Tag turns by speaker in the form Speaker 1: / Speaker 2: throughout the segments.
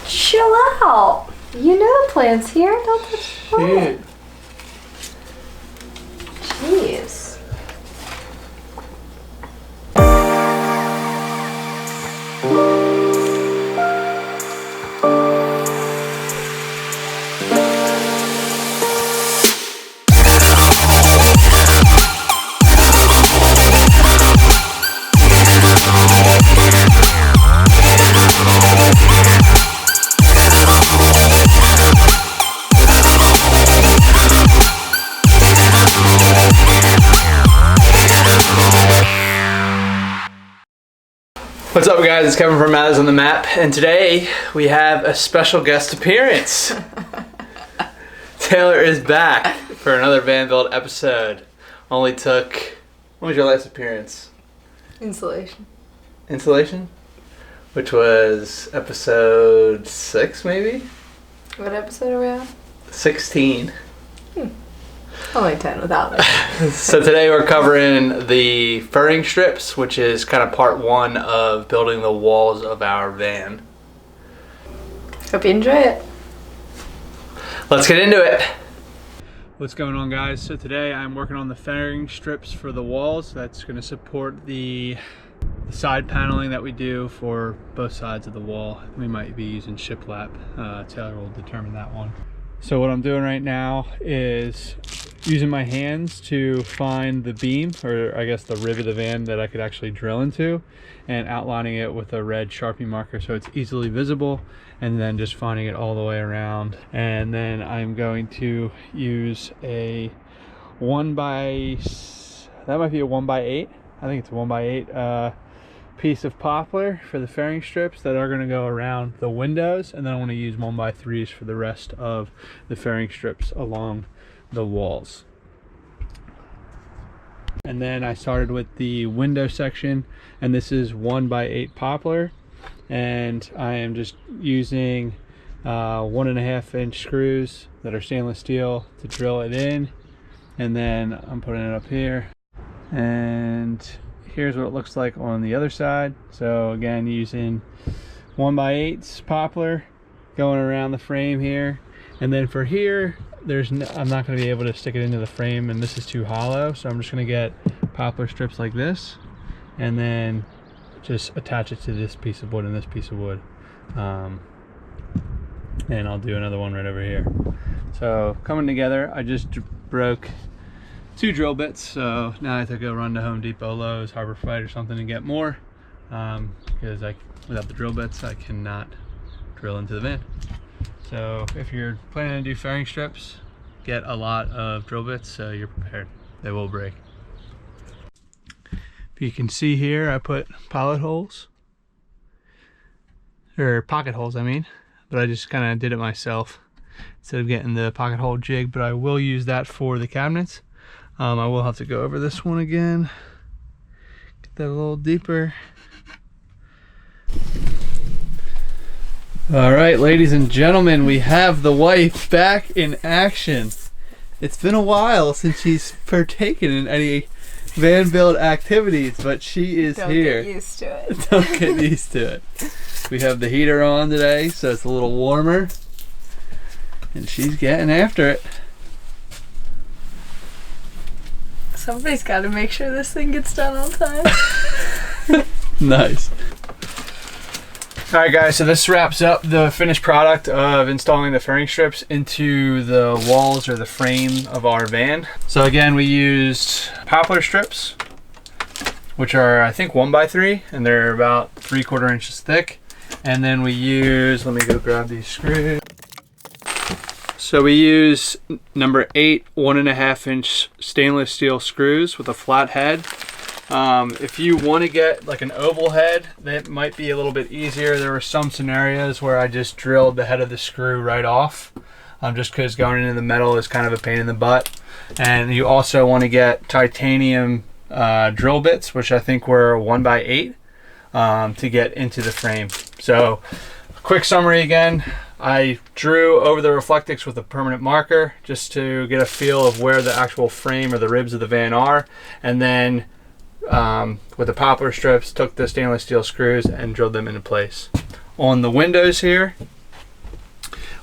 Speaker 1: Chill out. You know the plant's here. Don't touch the plant. Jeez.
Speaker 2: What's up guys, it's Kevin from Matters on the Map, and today we have a special guest appearance. Taylor is back for another Van Build episode. Only took, when was your last appearance?
Speaker 1: Insulation.
Speaker 2: Insulation? Which was episode 6 maybe?
Speaker 1: What episode are we on?
Speaker 2: 16.
Speaker 1: Only 10 without me.
Speaker 2: So today we're covering the furring strips, which is kind of part 1 of building the walls of our van.
Speaker 1: Hope you enjoy it.
Speaker 2: Let's get into it. What's going on guys? So today I'm working on the furring strips for the walls. That's going to support the side paneling that we do for both sides of the wall. We might be using shiplap. Taylor will determine that one. So what I'm doing right now is using my hands to find the beam, or I guess the rib of the van that I could actually drill into, and outlining it with a red Sharpie marker so it's easily visible, and then just finding it all the way around. And then I'm going to use a 1x8, I think it's a 1x8 piece of poplar for the fairing strips that are going to go around the windows, and then I want to use 1x3s for the rest of the fairing strips along the walls. And then I started with the window section, and this is 1x8 poplar, and I am just using 1.5 inch screws that are stainless steel to drill it in, and then I'm putting it up here, and here's what it looks like on the other side. So again, using 1x8s poplar going around the frame here, and then for here I'm not going to be able to stick it into the frame, and this is too hollow, so I'm just going to get poplar strips like this and then just attach it to this piece of wood and this piece of wood, and I'll do another one right over here. So coming together, I just broke 2 drill bits, so now I have to go run to Home Depot, Lowe's, Harbor Freight or something to get more, because without the drill bits I cannot drill into the van. So if you're planning to do fairing strips, get a lot of drill bits so you're prepared. They will break. If you can see here, I put pilot holes, or pocket holes I mean, but I just kind of did it myself instead of getting the pocket hole jig, but I will use that for the cabinets. I will have to go over this one again, get that a little deeper. All right, ladies and gentlemen, we have the wife back in action. It's been a while since she's partaken in any van build activities, but she is here.
Speaker 1: Don't get used to it.
Speaker 2: Don't get used to it. We have the heater on today, so it's a little warmer, and she's getting after it.
Speaker 1: Somebody's got to make sure this thing gets done on time.
Speaker 2: Nice. Alright guys, so this wraps up the finished product of installing the fairing strips into the walls or the frame of our van. So again, we used poplar strips, which are I think 1x3, and they're about 3/4 inches thick. And then we use, let me go grab these screws. So we use number 8 1.5 inch stainless steel screws with a flat head. If you want to get like an oval head, that might be a little bit easier. There were some scenarios where I just drilled the head of the screw right off, just because going into the metal is kind of a pain in the butt. And you also want to get titanium drill bits, which I think were 1x8, to get into the frame. So quick summary again. I drew over the Reflectix with a permanent marker just to get a feel of where the actual frame or the ribs of the van are, and then with the poplar strips took the stainless steel screws and drilled them into place. on the windows here,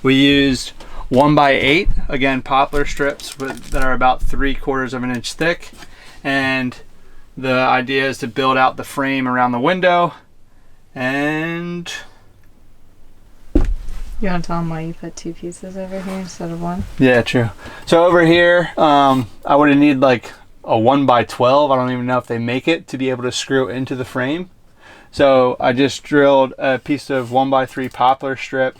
Speaker 2: we used 1x8, again, poplar strips that are about 3/4 of an inch thick. And the idea is to build out the frame around the window. And
Speaker 1: you want to tell them why you put 2 pieces over here instead of 1?
Speaker 2: yeah, true. So over here, I would have needed like a 1x12. I don't even know if they make it to be able to screw into the frame. So I just drilled a piece of 1x3 poplar strip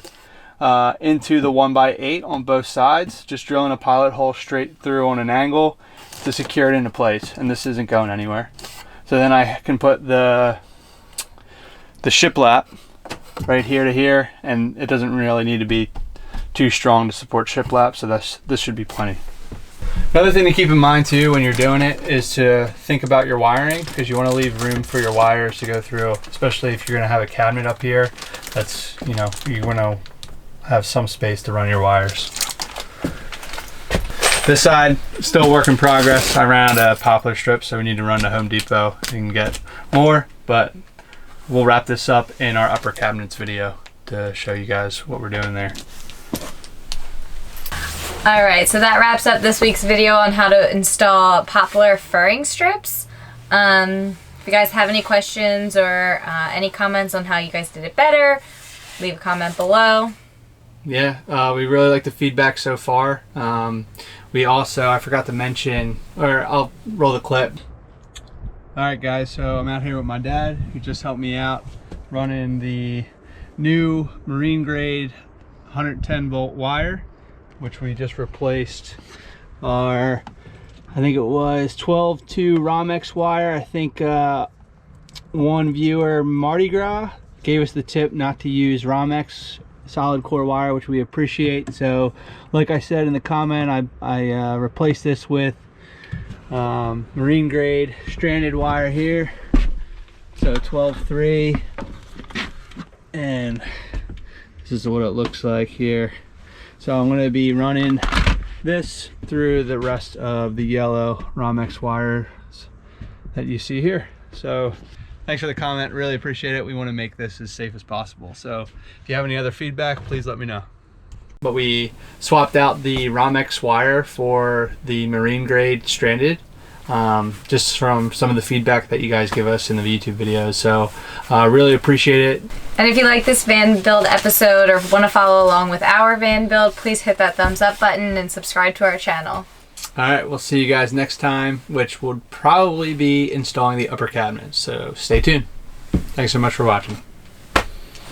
Speaker 2: into the 1x8 on both sides, just drilling a pilot hole straight through on an angle to secure it into place, and this isn't going anywhere. So then I can put the shiplap right here to here, and it doesn't really need to be too strong to support shiplap, so this should be plenty. Another thing to keep in mind too when you're doing it is to think about your wiring, because you want to leave room for your wires to go through, especially if you're going to have a cabinet up here. That's, you know, you want to have some space to run your wires. This side, still work in progress. I ran out of poplar strips, so we need to run to Home Depot and get more, but we'll wrap this up in our upper cabinets video to show you guys what we're doing there.
Speaker 3: All right, so that wraps up this week's video on how to install poplar furring strips. If you guys have any questions or any comments on how you guys did it better, leave a comment below.
Speaker 2: Yeah, we really like the feedback so far. We also, I forgot to mention, or I'll roll the clip. All right guys, so I'm out here with my dad, who just helped me out running the new marine grade 110 volt wire, which we just replaced our, I think it was 12-2 Romex wire. I think one viewer, Mardi Gras, gave us the tip not to use Romex solid core wire, which we appreciate. So like I said in the comment, I replaced this with marine grade stranded wire here, so 12-3, and this is what it looks like here. So I'm going to be running this through the rest of the yellow Romex wires that you see here. So thanks for the comment, really appreciate it. We want to make this as safe as possible, so if you have any other feedback, please let me know. But we swapped out the Romex wire for the marine grade stranded, just from some of the feedback that you guys give us in the YouTube videos. So really appreciate it.
Speaker 3: And if you like this van build episode or want to follow along with our van build, please hit that thumbs up button and subscribe to our channel.
Speaker 2: All right, we'll see you guys next time, which will probably be installing the upper cabinet. So stay tuned. Thanks so much for watching.